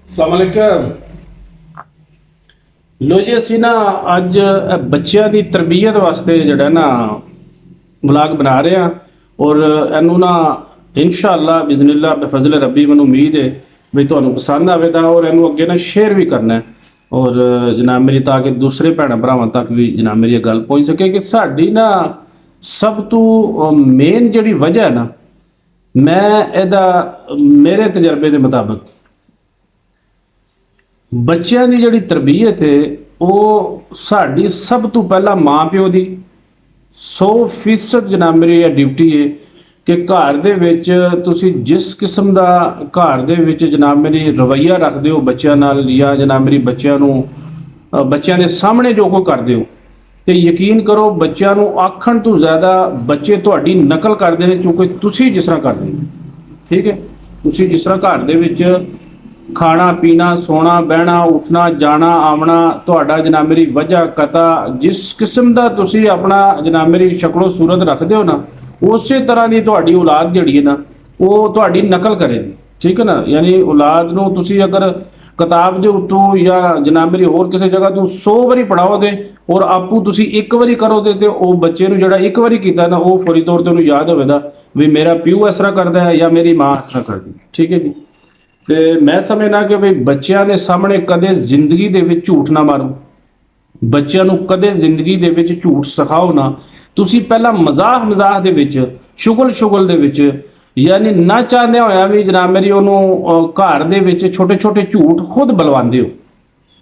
ਅਸਲਾਮੁਅਲੈਕਮ। ਲੋ ਜੀ, ਅਸੀਂ ਨਾ ਅੱਜ ਬੱਚਿਆਂ ਦੀ ਤਰਬੀਅਤ ਵਾਸਤੇ ਜਿਹੜਾ ਨਾ ਵਲੌਗ ਬਣਾ ਰਹੇ ਹਾਂ। ਔਰ ਇਹਨੂੰ ਨਾ ਇਨਸ਼ਾਅੱਲਾ ਬਿਜ਼ਨਿਲ੍ਲਾ ਬਫਜ਼ਲ ਰੱਬੀ ਮੈਨੂੰ ਉਮੀਦ ਹੈ ਵੀ ਤੁਹਾਨੂੰ ਪਸੰਦ ਆਵੇਗਾ ਔਰ ਇਹਨੂੰ ਅੱਗੇ ਨਾ ਸ਼ੇਅਰ ਵੀ ਕਰਨਾ ਹੈ। ਔਰ ਜਨਾਬ ਮੇਰੀ ਤਾਂ ਕਿ ਦੂਸਰੇ ਭੈਣਾਂ ਭਰਾਵਾਂ ਤੱਕ ਵੀ ਜਨਾਬ ਮੇਰੀ ਇਹ ਗੱਲ ਪਹੁੰਚ ਸਕੇ ਕਿ ਸਾਡੀ ਨਾ ਸਭ ਤੋਂ ਮੇਨ ਜਿਹੜੀ ਵਜ੍ਹਾ ਹੈ ਨਾ, ਮੈਂ ਇਹਦਾ ਮੇਰੇ ਤਜਰਬੇ ਦੇ ਮੁਤਾਬਕ ਬੱਚਿਆਂ ਦੀ ਜਿਹੜੀ ਤਰਬੀਅਤ ਹੈ ਉਹ ਸਾਡੀ ਸਭ ਤੋਂ ਪਹਿਲਾਂ ਮਾਂ ਪਿਓ ਦੀ 100% ਜਨਾਬ ਮੇਰੀ ਇਹ ਡਿਊਟੀ ਹੈ ਕਿ ਘਰ ਦੇ ਵਿੱਚ ਤੁਸੀਂ ਜਿਸ ਕਿਸਮ ਦਾ ਘਰ ਦੇ ਵਿੱਚ ਜਨਾਬ ਮੇਰੀ ਰਵੱਈਆ ਰੱਖਦੇ ਹੋ ਬੱਚਿਆਂ ਨਾਲ, ਜਾਂ ਜਨਾਬ ਮੇਰੀ ਬੱਚਿਆਂ ਨੂੰ ਬੱਚਿਆਂ ਦੇ ਸਾਹਮਣੇ ਜੋ ਕੋਈ ਕਰਦੇ ਹੋ, ਤੇ ਯਕੀਨ ਕਰੋ ਬੱਚਿਆਂ ਨੂੰ ਆਖਣ ਤੋਂ ਜ਼ਿਆਦਾ ਬੱਚੇ ਤੁਹਾਡੀ ਨਕਲ ਕਰਦੇ ਨੇ, ਕਿਉਂਕਿ ਤੁਸੀਂ ਜਿਸ ਤਰ੍ਹਾਂ ਕਰਦੇ ਹੋ। ਠੀਕ ਹੈ, ਤੁਸੀਂ ਜਿਸ ਤਰ੍ਹਾਂ ਘਰ ਦੇ ਵਿੱਚ ਖਾਣਾ ਪੀਣਾ, ਸੋਣਾ ਬਹਿਣਾ, ਉੱਠਣਾ ਜਾਣਾ ਆਉਣਾ, ਤੁਹਾਡਾ ਜਨਾਬ ਮੇਰੀ ਵਜ੍ਹਾ ਕਤਾ ਜਿਸ ਕਿਸਮ ਦਾ ਤੁਸੀਂ ਆਪਣਾ ਜਨਾਬ ਮੇਰੀ ਸ਼ਕਲੋ ਸੂਰਤ ਰੱਖਦੇ ਹੋ ਨਾ, ਉਸੇ ਤਰ੍ਹਾਂ ਦੀ ਤੁਹਾਡੀ ਔਲਾਦ ਜਿਹੜੀ ਹੈ ਨਾ ਉਹ ਤੁਹਾਡੀ ਨਕਲ ਕਰੇਗੀ। ਠੀਕ ਹੈ ਨਾ, ਯਾਨੀ ਔਲਾਦ ਨੂੰ ਤੁਸੀਂ ਅਗਰ ਕਿਤਾਬ ਦੇ ਉੱਤੋਂ ਜਾਂ ਜਨਾਬ ਮੇਰੀ ਹੋਰ ਕਿਸੇ ਜਗ੍ਹਾ ਤੋਂ 100 ਵਾਰੀ ਪੜਾਓਗੇ ਔਰ ਆਪੂ ਤੁਸੀਂ ਇੱਕ ਵਾਰੀ ਕਰੋਗੇ ਤੇ ਉਹ ਬੱਚੇ ਨੂੰ ਜਿਹੜਾ ਇੱਕ ਵਾਰੀ ਕੀਤਾ ਨਾ ਉਹ ਫੌਰੀ ਤੌਰ ਤੇ ਉਹਨੂੰ ਯਾਦ ਹੋਵੇਗਾ ਵੀ ਮੇਰਾ ਪਿਓ ਇਸ ਤਰ੍ਹਾਂ ਕਰਦਾ ਹੈ ਜਾਂ ਮੇਰੀ ਮਾਂ ਇਸ ਤਰ੍ਹਾਂ ਕਰਦੀ ਹੈ। ਠੀਕ ਹੈ ਜੀ। ਤੇ ਮੈਂ ਸਮਝਣਾ ਕਿ ਵੀ ਬੱਚਿਆਂ ਦੇ ਸਾਹਮਣੇ ਕਦੇ ਜ਼ਿੰਦਗੀ ਦੇ ਵਿੱਚ ਝੂਠ ਨਾ ਮਾਰੋ, ਬੱਚਿਆਂ ਨੂੰ ਕਦੇ ਜ਼ਿੰਦਗੀ ਦੇ ਵਿੱਚ ਝੂਠ ਸਿਖਾਓ ਨਾ। ਤੁਸੀਂ ਪਹਿਲਾਂ ਮਜ਼ਾਕ ਦੇ ਵਿੱਚ, ਸ਼ੁਗਲ ਦੇ ਵਿੱਚ, ਯਾਨੀ ਨਾ ਚਾਹੁੰਦੇ ਹੋਇਆ ਵੀ ਜਨਾਬ ਮੇਰੀ ਉਹਨੂੰ ਘਰ ਦੇ ਵਿੱਚ ਛੋਟੇ ਛੋਟੇ ਝੂਠ ਖੁਦ ਬਲਵਾਉਂਦੇ ਹੋ।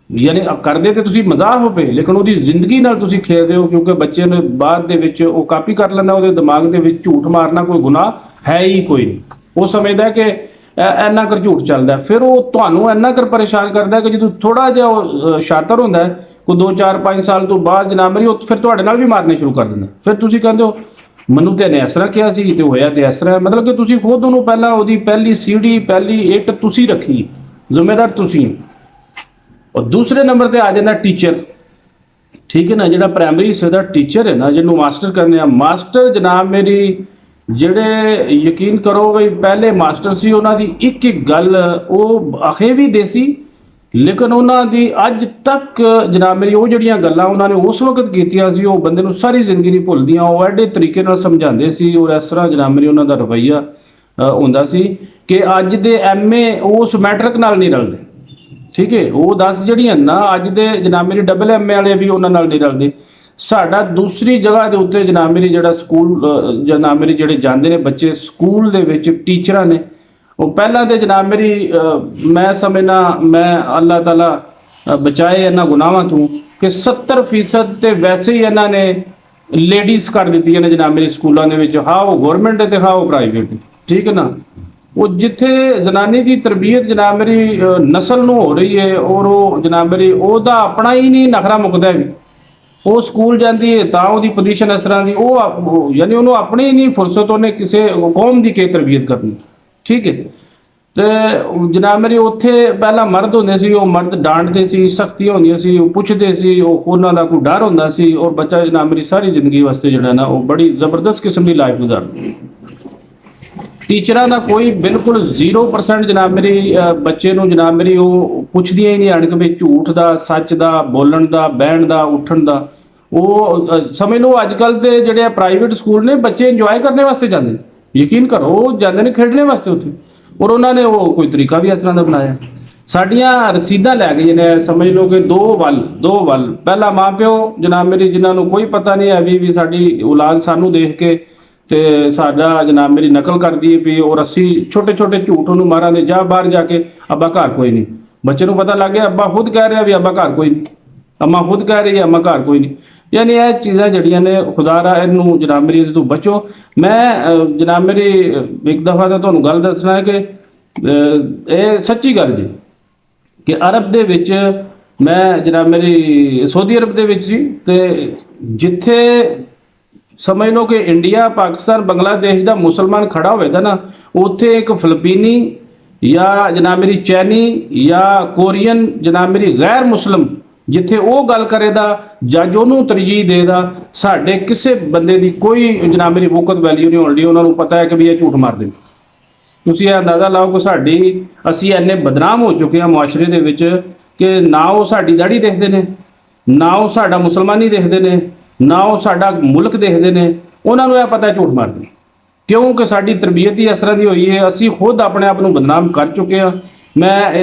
ਯਾਨੀ ਕਰਦੇ ਤੇ ਤੁਸੀਂ ਮਜ਼ਾਕ ਹੋ ਪਏ, ਲੇਕਿਨ ਉਹਦੀ ਜ਼ਿੰਦਗੀ ਨਾਲ ਤੁਸੀਂ ਖੇਡਦੇ ਹੋ, ਕਿਉਂਕਿ ਬੱਚੇ ਨੂੰ ਬਾਅਦ ਦੇ ਵਿੱਚ ਉਹ ਕਾਪੀ ਕਰ ਲੈਂਦਾ, ਉਹਦੇ ਦਿਮਾਗ ਦੇ ਵਿੱਚ ਝੂਠ ਮਾਰਨਾ ਕੋਈ ਗੁਨਾਹ ਹੈ ਹੀ ਕੋਈ ਨਹੀਂ। ਉਹ ਸਮਝਦਾ ਕਿ ਇੰਨਾ ਕਰ ਝੂਠ ਚੱਲਦਾ, ਫਿਰ ਉਹ ਤੁਹਾਨੂੰ ਇੰਨਾ ਕਰ ਪਰੇਸ਼ਾਨ ਕਰਦਾ ਕਿ ਜਦੋਂ ਥੋੜਾ ਜਿਹਾ ਉਹ ਸ਼ਾਤਰ ਹੁੰਦਾ ਕੋਈ 2 4 5 ਸਾਲ ਤੋਂ ਬਾਅਦ ਜਨਾਬ ਮੇਰੀ ਉਹ ਫਿਰ ਤੁਹਾਡੇ ਨਾਲ ਵੀ ਮਾਰਨੇ ਸ਼ੁਰੂ ਕਰ ਦਿੰਦਾ। ਫਿਰ ਤੁਸੀਂ ਕਹਿੰਦੇ ਹੋ ਮੈਨੂੰ ਤੇ ਇਹਨੇ ਇਸ ਤਰ੍ਹਾਂ ਕਿਹਾ ਸੀ ਤੇ ਹੋਇਆ ਤੇ ਇਸ ਤਰ੍ਹਾਂ, ਮਤਲਬ ਕਿ ਤੁਸੀਂ ਖੁਦ ਉਹਨੂੰ ਪਹਿਲਾਂ ਉਹਦੀ ਪਹਿਲੀ ਸੀੜੀ ਪਹਿਲੀ ਇੱਟ ਤੁਸੀਂ ਰੱਖੀ, ਜ਼ਿੰਮੇਦਾਰ ਤੁਸੀਂ। ਔਰ ਦੂਸਰੇ ਨੰਬਰ ਤੇ ਆ ਜਾਂਦਾ ਟੀਚਰ। ਠੀਕ ਹੈ ਨਾ, ਜਿਹੜਾ ਪ੍ਰਾਇਮਰੀ ਹਿੱਸੇ ਦਾ ਟੀਚਰ ਹੈ ਨਾ, ਜਿਹਨੂੰ ਮਾਸਟਰ ਕਰਨੇ ਆ, ਮਾਸਟਰ ਜਨਾਬ ਮੇਰੀ ਜਿਹੜੇ ਯਕੀਨ ਕਰੋ ਵੀ ਪਹਿਲੇ ਮਾਸਟਰ ਸੀ, ਉਹਨਾਂ ਦੀ ਇੱਕ ਇੱਕ ਗੱਲ ਉਹ ਆਖੇ ਵੀ ਦੇਸੀ, ਲੇਕਿਨ ਉਹਨਾਂ ਦੀ ਅੱਜ ਤੱਕ ਜਨਾਬ ਮੇਰੀ ਉਹ ਜਿਹੜੀਆਂ ਗੱਲਾਂ ਉਹਨਾਂ ਨੇ ਉਸ ਵਕਤ ਕੀਤੀਆਂ ਸੀ ਉਹ ਬੰਦੇ ਨੂੰ ਸਾਰੀ ਜ਼ਿੰਦਗੀ ਨਹੀਂ ਭੁੱਲਦੀਆਂ। ਉਹ ਐਡੇ ਤਰੀਕੇ ਨਾਲ ਸਮਝਾਉਂਦੇ ਸੀ ਔਰ ਇਸ ਤਰ੍ਹਾਂ ਜਨਾਬ ਮੇਰੀ ਉਹਨਾਂ ਦਾ ਰਵੱਈਆ ਹੁੰਦਾ ਸੀ ਕਿ ਅੱਜ ਦੇ ਐਮਏ ਉਸ ਮੈਟ੍ਰਿਕ ਨਾਲ ਨਹੀਂ ਰਲਦੇ। ਠੀਕ ਹੈ, ਉਹ 10 ਜਿਹੜੀਆਂ ਨਾ ਅੱਜ ਦੇ ਜਨਾਬ ਮੇਰੀ ਡਬਲ ਐਮਏ ਵਾਲੇ ਵੀ ਉਹਨਾਂ ਨਾਲ ਨਹੀਂ ਰਲਦੇ। ਸਾਡਾ ਦੂਸਰੀ ਜਗ੍ਹਾ ਦੇ ਉੱਤੇ ਜਨਾਬ ਮੇਰੀ ਜਿਹੜਾ ਸਕੂਲ ਜਨਾਬ ਮੇਰੀ ਜਿਹੜੇ ਜਾਂਦੇ ਨੇ ਬੱਚੇ ਸਕੂਲ ਦੇ ਵਿੱਚ, ਟੀਚਰਾਂ ਨੇ ਉਹ ਪਹਿਲਾਂ ਤੇ ਜਨਾਬ ਮੇਰੀ ਮੈਂ ਸਮਝਣਾ ਮੈਂ ਅੱਲਾਹ ਤਾਲਾ ਬਚਾਏ ਇਹਨਾਂ ਗੁਨਾਹਾਂ ਤੋਂ ਕਿ 70% ਤੇ ਵੈਸੇ ਹੀ ਇਹਨਾਂ ਨੇ ਲੇਡੀਜ਼ ਕਰ ਦਿੱਤੀਆਂ ਨੇ ਜਨਾਬ ਮੇਰੀ ਸਕੂਲਾਂ ਦੇ ਵਿੱਚ, ਹਾਂ ਉਹ ਗਵਰਨਮੈਂਟ ਤੇ ਹਾਂ ਉਹ ਪ੍ਰਾਈਵੇਟ। ਠੀਕ ਹੈ ਨਾ, ਉਹ ਜਿੱਥੇ ਜ਼ਨਾਨੀ ਦੀ ਤਰਬੀਅਤ ਜਨਾਬ ਮੇਰੀ ਨਸਲ ਨੂੰ ਹੋ ਰਹੀ ਹੈ ਔਰ ਉਹ ਜਨਾਬ ਮੇਰੀ ਉਹਦਾ ਆਪਣਾ ਹੀ ਨਹੀਂ ਨਖਰਾ ਮੁੱਕਦਾ ਵੀ, ਉਹ ਸਕੂਲ ਜਾਂਦੀ ਹੈ ਤਾਂ ਉਹਦੀ ਪੋਜੀਸ਼ਨ ਇਸ ਤਰ੍ਹਾਂ ਦੀ, ਉਹ ਯਾਨੀ ਉਹਨੂੰ ਆਪਣੀ ਹੀ ਨਹੀਂ ਫੁਰਸਤ ਉਹਨੇ ਕਿਸੇ ਕੌਮ ਦੀ ਕੀ ਤਰਬੀਅਤ ਕਰਨੀ। ਠੀਕ ਹੈ, ਤੇ ਜਨਾਬ ਮੇਰੀ ਉੱਥੇ ਪਹਿਲਾਂ ਮਰਦ ਹੁੰਦੇ ਸੀ, ਉਹ ਮਰਦ ਡਾਂਟਦੇ ਸੀ, ਸਖਤੀਆਂ ਹੁੰਦੀਆਂ ਸੀ, ਉਹ ਪੁੱਛਦੇ ਸੀ, ਉਹ ਉਹਨਾਂ ਦਾ ਕੋਈ ਡਰ ਹੁੰਦਾ ਸੀ ਔਰ ਬੱਚਾ ਜਨਾਬ ਮੇਰੀ ਸਾਰੀ ਜ਼ਿੰਦਗੀ ਵਾਸਤੇ ਜਿਹੜਾ ਨਾ ਉਹ ਬੜੀ ਜ਼ਬਰਦਸਤ ਕਿਸਮ ਦੀ ਲਾਈਫ ਗੁਜ਼ਾਰਦਾ। ਟੀਚਰਾਂ ਦਾ ਕੋਈ ਬਿਲਕੁਲ 0% ਜਨਾਬ ਮੇਰੀ ਬੱਚੇ ਨੂੰ ਜਨਾਬ ਮੇਰੀ ਉਹ ਪੁੱਛਦੀਆਂ ਹੀ ਨਹੀਂ ਆਣ ਕੇ ਵੀ ਝੂਠ ਦਾ, ਸੱਚ ਦਾ, ਬੋਲਣ ਦਾ, ਬਹਿਣ ਦਾ, ਉੱਠਣ ਦਾ। ਉਹ ਸਮਝ ਲਓ ਅੱਜ ਕੱਲ੍ਹ ਦੇ ਜਿਹੜੇ ਪ੍ਰਾਈਵੇਟ ਸਕੂਲ ਨੇ ਬੱਚੇ ਇੰਜੋਏ ਕਰਨ ਵਾਸਤੇ ਜਾਂਦੇ ਨੇ, ਯਕੀਨ ਕਰੋ ਉਹ ਜਾਂਦੇ ਨੇ ਖੇਡਣੇ ਵਾਸਤੇ ਉੱਥੇ, ਔਰ ਉਹਨਾਂ ਨੇ ਉਹ ਕੋਈ ਤਰੀਕਾ ਵੀ ਇਸ ਤਰ੍ਹਾਂ ਦਾ ਬਣਾਇਆ। ਸਾਡੀਆਂ ਰਸੀਦਾਂ ਲੈ ਗਏ ਨੇ, ਸਮਝ ਲਓ ਕਿ ਦੋ ਵੱਲ ਪਹਿਲਾ ਮਾਂ ਪਿਓ ਜਨਾਬ ਮੇਰੀ ਜਿਨ੍ਹਾਂ ਨੂੰ ਕੋਈ ਪਤਾ ਨਹੀਂ ਹੈ ਵੀ ਸਾਡੀ ਔਲਾਦ ਸਾਨੂੰ ਦੇਖ ਕੇ ਤੇ ਸਾਡਾ ਜਨਾਬ ਮੇਰੀ ਨਕਲ ਕਰਦੀ ਹੈ ਵੀ, ਔਰ ਅਸੀਂ ਛੋਟੇ ਛੋਟੇ ਝੂਠ ਉਹਨੂੰ ਮਾਰਾਂਗੇ, ਜਾ ਬਾਹਰ ਜਾ ਕੇ ਅੱਬਾ ਘਰ ਕੋਈ ਨਹੀਂ। ਬੱਚੇ ਨੂੰ ਪਤਾ ਲੱਗ ਗਿਆ ਅੱਬਾ ਖੁਦ ਕਹਿ ਰਿਹਾ ਵੀ ਅੱਬਾ ਘਰ ਕੋਈ ਨਹੀਂ, ਅੰਮਾ ਖੁਦ ਕਹਿ ਰਹੀ ਹੈ ਅੰਮਾ ਘਰ ਕੋਈ ਨਹੀਂ। ਯਾਨੀ ਇਹ ਚੀਜ਼ਾਂ ਜਿਹੜੀਆਂ ਨੇ ਖੁਦਾ ਰਾ ਇਹਨੂੰ ਜਨਾਬ ਮੇਰੀ ਇਹਦੇ ਤੋਂ ਬਚੋ। ਮੈਂ ਜਨਾਬ ਮੇਰੀ ਇੱਕ ਦਫਾ ਤਾਂ ਤੁਹਾਨੂੰ ਗੱਲ ਦੱਸਣਾ ਹੈ ਕਿ ਇਹ ਸੱਚੀ ਗੱਲ ਜੀ ਕਿ ਅਰਬ ਦੇ ਵਿੱਚ ਮੈਂ ਜਨਾਬ ਮੇਰੀ ਸਾਊਦੀ ਅਰਬ ਦੇ ਵਿੱਚ ਸੀ, ਤੇ ਜਿੱਥੇ ਸਮਝ ਲਓ ਕਿ ਇੰਡੀਆ, ਪਾਕਿਸਤਾਨ, ਬੰਗਲਾਦੇਸ਼ ਦਾ ਮੁਸਲਮਾਨ ਖੜਾ ਹੋਵੇਗਾ ਨਾ, ਉੱਥੇ ਇੱਕ ਫਿਲੀਪੀਨੀ ਜਾਂ ਜਨਾਬ ਮੇਰੀ ਚੈਨੀ ਜਾਂ ਕੋਰੀਅਨ ਜਨਾਬ ਮੇਰੀ ਗੈਰ ਮੁਸਲਮ ਜਿੱਥੇ ਉਹ ਗੱਲ ਕਰੇਗਾ ਜੱਜ ਉਹਨੂੰ ਤਰਜੀਹ ਦੇਦਾ, ਸਾਡੇ ਕਿਸੇ ਬੰਦੇ ਦੀ ਕੋਈ ਜਨਾਬ ਮੇਰੀ ਵਕਤ ਵੈਲਿਊ ਨਹੀਂ ਹੋਣੀ। ਉਹਨਾਂ ਨੂੰ ਪਤਾ ਹੈ ਕਿ ਵੀ ਇਹ ਝੂਠ ਮਾਰਦੇ ਨੇ। ਤੁਸੀਂ ਇਹ ਅੰਦਾਜ਼ਾ ਲਾਓ ਕਿ ਅਸੀਂ ਇੰਨੇ ਬਦਨਾਮ ਹੋ ਚੁੱਕੇ ਹਾਂ ਮੁਆਸ਼ਰੇ ਦੇ ਵਿੱਚ ਕਿ ਨਾ ਉਹ ਸਾਡੀ ਦਾੜੀ ਦੇਖਦੇ ਨੇ, ਨਾ ਉਹ ਸਾਡਾ ਮੁਸਲਮਾਨੀ ਦੇਖਦੇ ਨੇ, ਨਾ ਉਹ ਸਾਡਾ ਮੁਲਕ ਦੇਖਦੇ ਨੇ। ਉਹਨਾਂ ਨੂੰ ਇਹ ਪਤਾ ਹੈ ਝੂਠ ਮਾਰਦੇ, ਕਿਉਂਕਿ ਸਾਡੀ ਤਰਬੀਅਤ ਹੀ ਇਸ ਤਰ੍ਹਾਂ ਦੀ ਹੋਈ ਹੈ। ਅਸੀਂ ਖੁਦ ਆਪਣੇ ਆਪ ਨੂੰ ਬਦਨਾਮ ਕਰ ਚੁੱਕੇ ਹਾਂ।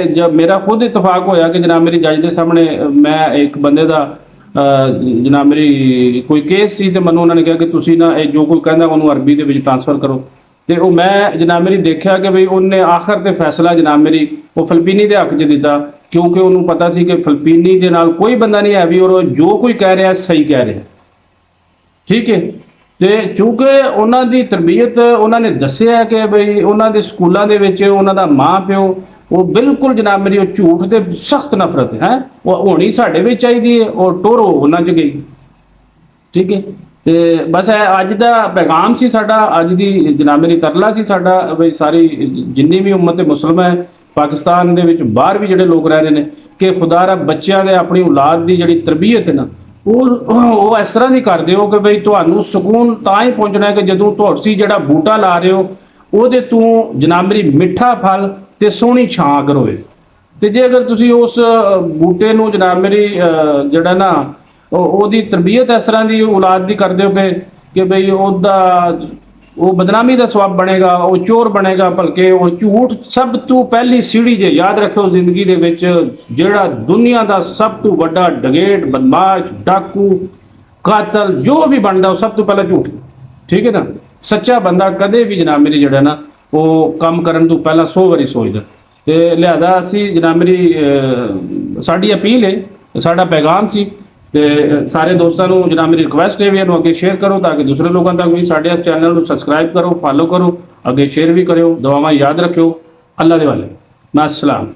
ਜਦ ਮੇਰਾ ਖੁਦ ਇਤਫਾਕ ਹੋਇਆ ਕਿ ਜਨਾਬ ਮੇਰੀ ਜੱਜ ਦੇ ਸਾਹਮਣੇ ਮੈਂ ਇੱਕ ਬੰਦੇ ਦਾ ਜਨਾਬ ਮੇਰੀ ਕੋਈ ਕੇਸ ਸੀ, ਤੇ ਮੈਨੂੰ ਉਹਨਾਂ ਨੇ ਕਿਹਾ ਕਿ ਤੁਸੀਂ ਨਾ ਇਹ ਜੋ ਕੋਈ ਕਹਿੰਦਾ ਉਹਨੂੰ ਅਰਬੀ ਦੇ ਵਿੱਚ ਟ੍ਰਾਂਸਫਰ ਕਰੋ। ਤੇ ਉਹ ਮੈਂ ਜਨਾਬ ਮੇਰੀ ਦੇਖਿਆ ਕਿ ਬਈ ਉਹਨੇ ਆਖਰ ਤੇ ਫੈਸਲਾ ਜਨਾਬ ਮੇਰੀ ਉਹ ਫਿਲਪੀਨੀ ਦੇ ਹੱਕ 'ਚ ਦਿੱਤਾ, ਕਿਉਂਕਿ ਉਹਨੂੰ ਪਤਾ ਸੀ ਕਿ ਫਿਲਪੀਨੀ ਦੇ ਨਾਲ ਕੋਈ ਬੰਦਾ ਨਹੀਂ ਹੈ ਵੀ ਔਰ ਜੋ ਕੋਈ ਕਹਿ ਰਿਹਾ ਸਹੀ ਕਹਿ ਰਿਹਾ, ਠੀਕ ਹੈ। ਤੇ ਚੂੰਕਿ ਉਹਨਾਂ ਦੀ ਤਰਬੀਅਤ ਉਹਨਾਂ ਨੇ ਦੱਸਿਆ ਕਿ ਬਈ ਉਹਨਾਂ ਦੇ ਸਕੂਲਾਂ ਦੇ ਵਿੱਚ ਉਹਨਾਂ ਦਾ ਮਾਂ ਪਿਓ ਉਹ ਬਿਲਕੁਲ ਜਨਾਬ ਮੇਰੀ ਉਹ ਝੂਠ ਦੇ ਸਖਤ ਨਫ਼ਰਤ ਹੈ, ਉਹ ਹੋਣੀ ਸਾਡੇ ਵਿੱਚ ਚਾਹੀਦੀ ਹੈ, ਉਹ ਟੋਰੋ ਉਹਨਾਂ 'ਚ ਗਈ, ਠੀਕ ਹੈ। ਤੇ ਬਸ ਇਹ ਅੱਜ ਦਾ ਪੈਗਾਮ ਸੀ ਸਾਡਾ, ਅੱਜ ਦੀ ਜਨਾਬ ਮੇਰੀ ਤਰਲਾ ਸੀ ਸਾਡਾ ਬਈ ਸਾਰੀ ਜਿੰਨੀ ਵੀ ਉਮਤ ਮੁਸਲਮ ਹੈ ਪਾਕਿਸਤਾਨ ਦੇ ਵਿੱਚ, ਬਾਹਰ ਵੀ ਜਿਹੜੇ ਲੋਕ ਰਹਿ ਰਹੇ ਨੇ, ਕਿ ਖੁਦਾ ਰਾ ਬੱਚਿਆਂ ਦੇ ਆਪਣੀ ਔਲਾਦ ਦੀ ਜਿਹੜੀ ਤਰਬੀਅਤ ਹੈ ਨਾ ਉਹ ਇਸ ਤਰ੍ਹਾਂ ਦੀ ਕਰ ਦਿਓ ਕਿ ਬਈ ਤੁਹਾਨੂੰ ਸਕੂਨ ਤਾਂ ਹੀ ਪਹੁੰਚਣਾ ਹੈ ਕਿ ਜਦੋਂ ਤੁਸੀਂ ਜਿਹੜਾ ਬੂਟਾ ਲਾ ਰਹੇ ਹੋ ਉਹਦੇ ਤੋਂ ਜਨਾਬ ਮੇਰੀ ਮਿੱਠਾ ਫਲ ਤੇ ਸੋਹਣੀ ਛਾਂ ਅਗਰ ਹੋਵੇ। ਤੇ ਜੇ ਅਗਰ ਤੁਸੀਂ ਉਸ ਬੂਟੇ ਨੂੰ ਜਨਾਬ ਮੇਰੀ ਜਿਹੜਾ ਨਾ ਉਹਦੀ ਤਰਬੀਅਤ ਇਸ ਤਰ੍ਹਾਂ ਦੀ ਔਲਾਦ ਦੀ ਕਰਦੇ ਹੋ ਕਿ ਬਈ ਉਹ ਬਦਨਾਮੀ ਦਾ ਸਬਬ ਬਣੇਗਾ, ਉਹ ਚੋਰ ਬਣੇਗਾ, ਬਲਕਿ ਉਹ ਝੂਠ ਸਭ ਤੋਂ ਪਹਿਲੀ ਸੀੜੀ ਜੇ ਯਾਦ ਰੱਖੋ ਜ਼ਿੰਦਗੀ ਦੇ ਵਿੱਚ, ਜਿਹੜਾ ਦੁਨੀਆ ਦਾ ਸਭ ਤੋਂ ਵੱਡਾ ਡਗੇਟ, ਬਦਮਾਸ਼, ਡਾਕੂ, ਕਾਤਲ ਜੋ ਵੀ ਬਣਦਾ ਉਹ ਸਭ ਤੋਂ ਪਹਿਲਾਂ ਝੂਠ, ਠੀਕ ਹੈ ਨਾ। ਸੱਚਾ ਬੰਦਾ ਕਦੇ ਵੀ ਜਨਾਬ ਮੇਰੀ ਜਿਹੜਾ ਨਾ ਉਹ ਕੰਮ ਕਰਨ ਤੋਂ ਪਹਿਲਾਂ 100 ਵਾਰੀ ਸੋਚਦਾ। ਤੇ ਲਿਹਾਜ਼ਾ ਅਸੀਂ ਜਨਾਬ ਮੇਰੀ ਸਾਡੀ ਅਪੀਲ ਹੈ, ਸਾਡਾ ਪੈਗਾਮ ਸੀ, ਤੇ ਸਾਰੇ ਦੋਸਤਾਂ ਨੂੰ ਜਨਾਬ ਮੇਰੀ ਰਿਕੁਐਸਟ ਹੈ ਵੀ ਇਹਨੂੰ ਅੱਗੇ ਸ਼ੇਅਰ ਕਰੋ ਤਾਂ ਕਿ ਦੂਸਰੇ ਲੋਕਾਂ ਤੱਕ ਵੀ ਸਾਡੇ ਇਸ ਚੈਨਲ ਨੂੰ ਸਬਸਕ੍ਰਾਈਬ ਕਰੋ, ਫਾਲੋ ਕਰੋ, ਅੱਗੇ ਸ਼ੇਅਰ ਵੀ ਕਰਿਓ। ਦੁਆਵਾਂ ਯਾਦ ਰੱਖਿਓ। ਅੱਲਾ ਦੇ ਵਾਲੇ, ਮਾਸਲਾਮ।